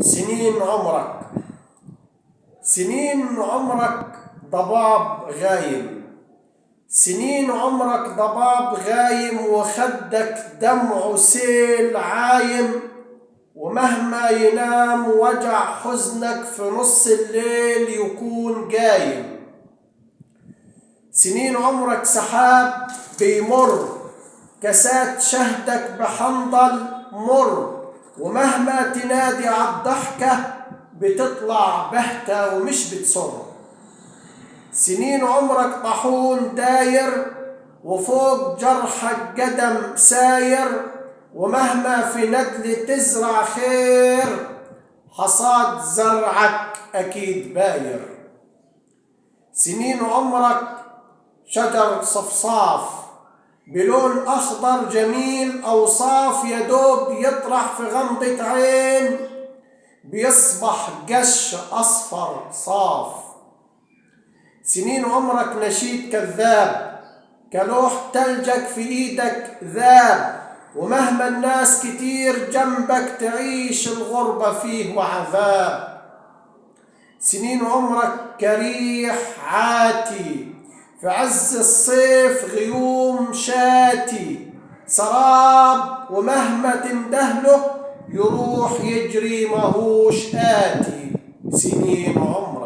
سنين عمرك. سنين عمرك ضباب غايم. سنين عمرك ضباب غايم، وخدك دمع سيل عايم، ومهما ينام وجع حزنك في نص الليل يكون قايم. سنين عمرك سحاب بيمر، كاسات شهدك بحنظل مر، ومهما تنادي عالضحكة بتطلع بهتة ومش بتصر. سنين عمرك طاحون داير، وفوق جرحك قدم ساير، ومهما في ندل تزرع خير حصاد زرعك أكيد باير. سنين عمرك شجر صفصاف بلون أخضر جميل أوصاف، يدوب يطرح في غمضة عين بيصبح قش أصفر صاف. سنين عمرك نشيد كذاب، كلوح تلجك في إيدك ذاب، ومهما الناس كتير جنبك تعيش الغربة فيه وعذاب. سنين عمرك كريح عاتي، في عز الصيف غيوم شاتي سراب، ومهما تندهله يروح يجري ماهوش آتي. سنين عمرك.